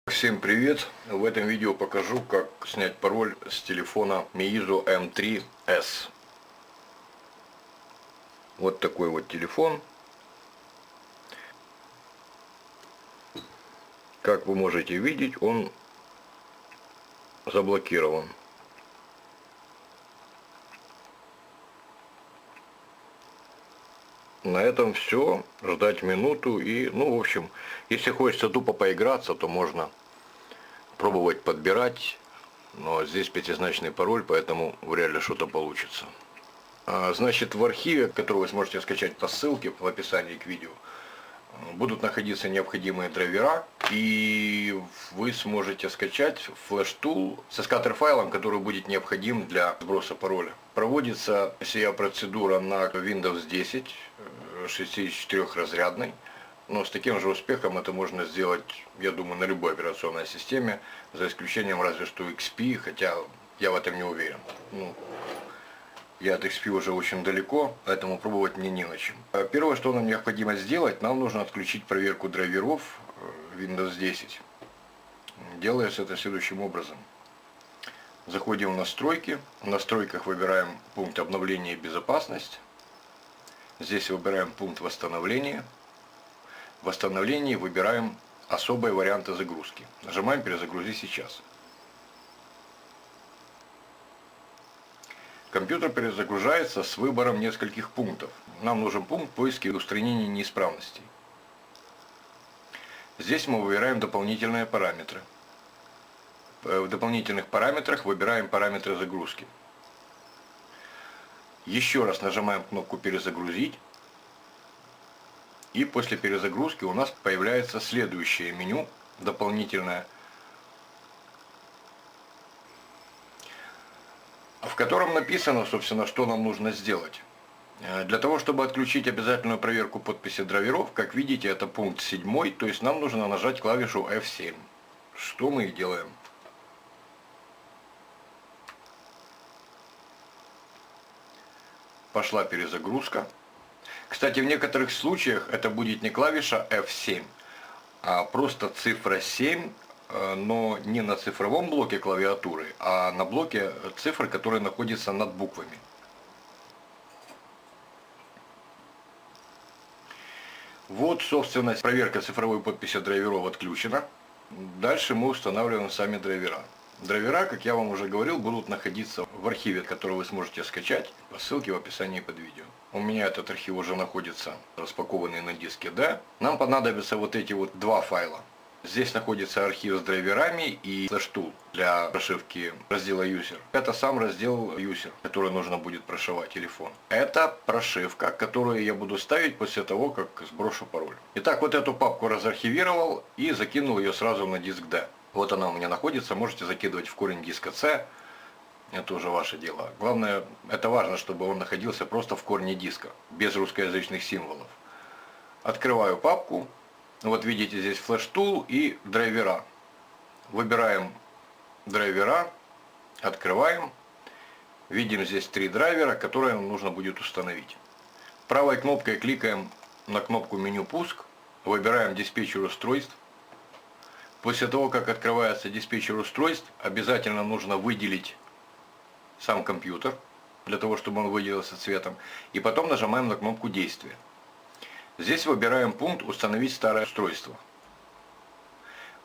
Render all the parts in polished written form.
Всем привет! В этом видео покажу, как снять пароль с телефона Meizu M3S. Вот такой вот телефон. Как вы можете видеть, он заблокирован. На этом все. Ждать минуту и, в общем, если хочется тупо поиграться, то можно пробовать подбирать. Но здесь пятизначный пароль, поэтому вряд ли что-то получится. Значит, в архиве, который вы сможете скачать по ссылке в описании к видео, будут находиться необходимые драйвера, и вы сможете скачать флеш-тул со скаттер-файлом, который будет необходим для сброса пароля. Проводится сия процедура на Windows 10, 64-разрядной, но с таким же успехом это можно сделать, я думаю, на любой операционной системе, за исключением разве что XP, хотя я в этом не уверен. Я от XP уже очень далеко, поэтому пробовать мне не на чем. Первое, что нам необходимо сделать, нам нужно отключить проверку драйверов Windows 10. Делается это следующим образом. Заходим в настройки. В настройках выбираем пункт обновления и безопасность. Здесь выбираем пункт восстановления. В восстановлении выбираем особые варианты загрузки. Нажимаем «Перезагрузи сейчас». Компьютер перезагружается с выбором нескольких пунктов. Нам нужен пункт поиска и устранения неисправностей. Здесь мы выбираем дополнительные параметры. В дополнительных параметрах выбираем параметры загрузки. Еще раз нажимаем кнопку «Перезагрузить». И после перезагрузки у нас появляется следующее меню, дополнительное, в котором написано, собственно, что нам нужно сделать. Для того, чтобы отключить обязательную проверку подписи драйверов, как видите, это пункт 7, то есть нам нужно нажать клавишу F7, что мы и делаем. Пошла перезагрузка. Кстати, в некоторых случаях это будет не клавиша F7, а просто цифра 7, но не на цифровом блоке клавиатуры, а на блоке цифр, который находится над буквами. Вот, собственно, проверка цифровой подписи драйверов отключена. Дальше мы устанавливаем сами драйвера. Драйвера, как я вам уже говорил, будут находиться в архиве, который вы сможете скачать по ссылке в описании под видео. У меня этот архив уже находится распакованный на диске D. Нам понадобятся вот эти вот два файла. Здесь находится архив с драйверами и флеш-тул для прошивки раздела User. Это сам раздел User, который нужно будет прошивать телефон. Это прошивка, которую я буду ставить после того, как сброшу пароль. Итак, вот эту папку разархивировал и закинул ее сразу на диск D. Вот она у меня находится, можете закидывать в корень диска C. Это уже ваше дело. Главное, это важно, чтобы он находился просто в корне диска, без русскоязычных символов. Открываю папку. Вот видите, здесь флеш-тул и драйвера. Выбираем драйвера, открываем. Видим здесь 3 драйвера, которые нам нужно будет установить. Правой кнопкой кликаем на кнопку меню «Пуск», выбираем диспетчер устройств. После того, как открывается диспетчер устройств, обязательно нужно выделить сам компьютер, для того, чтобы он выделился цветом. И потом нажимаем на кнопку «Действие». Здесь выбираем пункт «Установить старое устройство».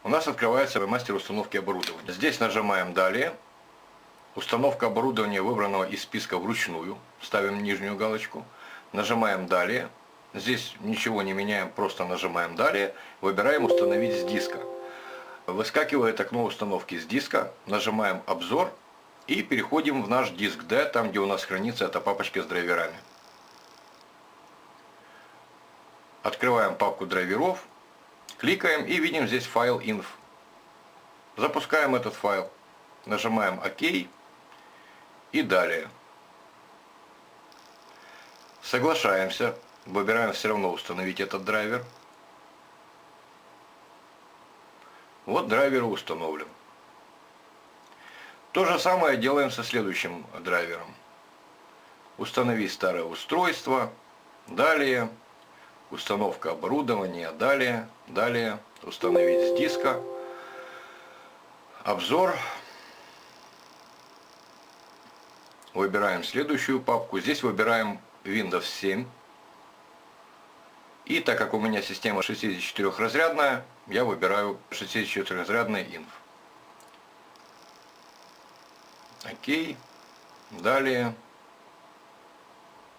У нас открывается мастер установки оборудования. Здесь нажимаем «Далее». Установка оборудования выбранного из списка вручную. Ставим нижнюю галочку. Нажимаем «Далее». Здесь ничего не меняем, просто нажимаем «Далее». Выбираем «Установить с диска». Выскакивает окно установки с диска. Нажимаем «Обзор». И переходим в наш диск D, там, где у нас хранится эта папочка с драйверами. Открываем папку драйверов, кликаем и видим здесь файл inf. Запускаем этот файл, нажимаем ОК и далее. Соглашаемся, выбираем все равно установить этот драйвер. Вот драйвер установлен. То же самое делаем со следующим драйвером. Установить старое устройство, далее. Установка оборудования, далее, установить с диска. Обзор. Выбираем следующую папку. Здесь выбираем Windows 7. И так как у меня система 64-разрядная, я выбираю 64-разрядный инф. Окей. Далее.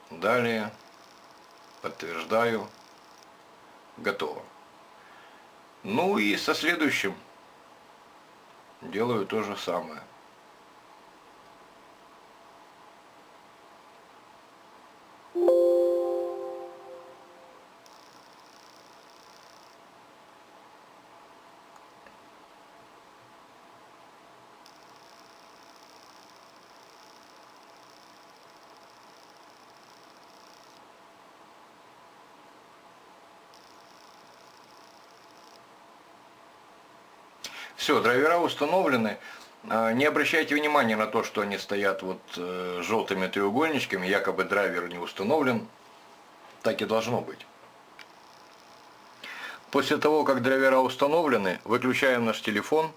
Далее. Подтверждаю. Готово. Ну и со следующим делаю то же самое. Все, драйвера установлены. Не обращайте внимания на то, что они стоят вот желтыми треугольничками, якобы драйвер не установлен. Так и должно быть. После того, как драйвера установлены, выключаем наш телефон,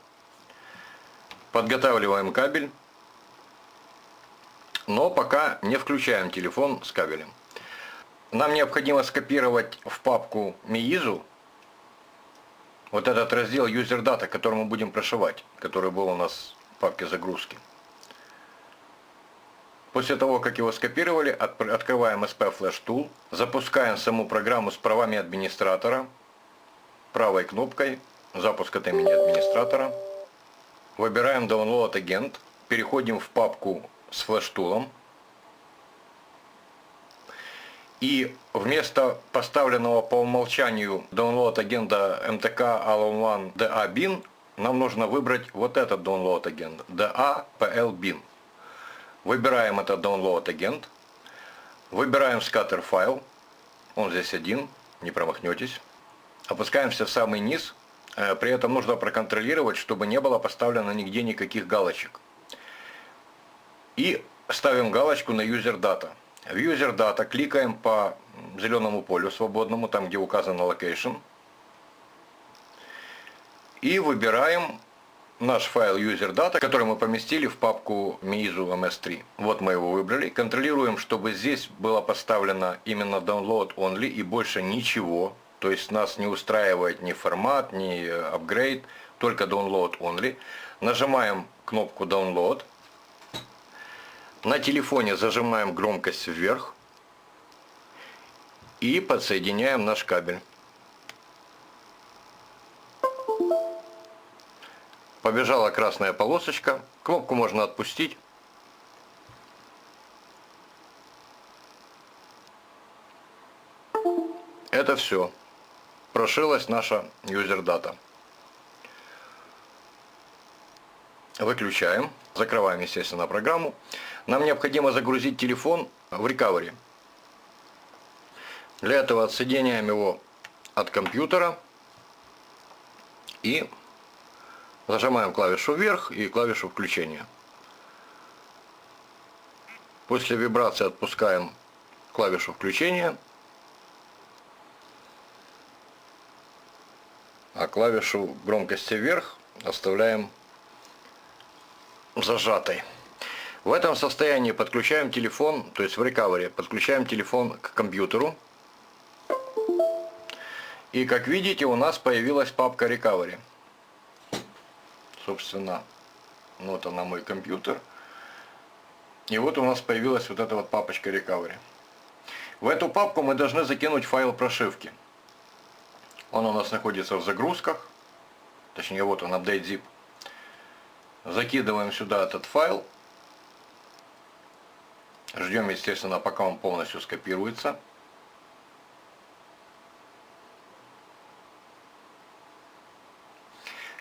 подготавливаем кабель, но пока не включаем телефон с кабелем. Нам необходимо скопировать в папку Meizu вот этот раздел User Data, который мы будем прошивать, который был у нас в папке загрузки. После того, как его скопировали, открываем SP Flash Tool, запускаем саму программу с правами администратора, правой кнопкой, запуск от имени администратора, выбираем Download Agent, переходим в папку с Flash Tool, и вместо поставленного по умолчанию Download агента MTK All-in-One DA Bin нам нужно выбрать вот этот Download агент DA PL Bin. Выбираем этот Download агент, выбираем Scatter файл, он здесь один, не промахнетесь. Опускаемся в самый низ, при этом нужно проконтролировать, чтобы не было поставлено нигде никаких галочек. И ставим галочку на User Data. В User Data кликаем по зеленому полю свободному, там где указано Location. И выбираем наш файл User Data, который мы поместили в папку Meizu MS3. Вот мы его выбрали. Контролируем, чтобы здесь было поставлено именно Download Only и больше ничего. То есть нас не устраивает ни формат, ни апгрейд, только Download Only. Нажимаем кнопку Download. На телефоне зажимаем громкость вверх и подсоединяем наш кабель. Побежала красная полосочка, кнопку можно отпустить. Это все. Прошилась наша User Data. Выключаем, закрываем, естественно, программу. Нам необходимо загрузить телефон в Recovery. Для этого отсоединяем его от компьютера и зажимаем клавишу вверх и клавишу включения. После вибрации отпускаем клавишу включения, а клавишу громкости вверх оставляем зажатой. В этом состоянии подключаем телефон, то есть в Recovery, подключаем телефон к компьютеру. И как видите, у нас появилась папка Recovery. Собственно, вот она, мой компьютер. И вот у нас появилась вот эта вот папочка Recovery. В эту папку мы должны закинуть файл прошивки. Он у нас находится в загрузках. Точнее, вот он, update zip. Закидываем сюда этот файл. Ждем, естественно, пока он полностью скопируется.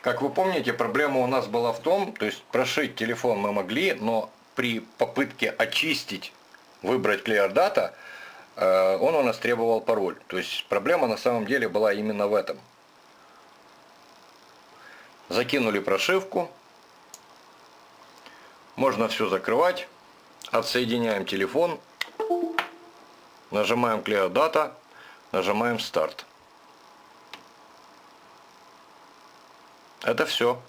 Как вы помните, проблема у нас была в том, то есть прошить телефон мы могли, но при попытке очистить, выбрать Clear Data, он у нас требовал пароль. То есть проблема на самом деле была именно в этом. Закинули прошивку. Можно все закрывать. Отсоединяем телефон. Нажимаем Clear Data. Нажимаем Start. Это все.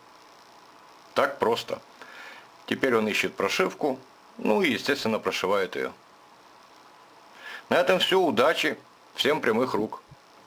Так просто. Теперь он ищет прошивку, ну и, естественно, прошивает ее. На этом все. Удачи. Всем прямых рук.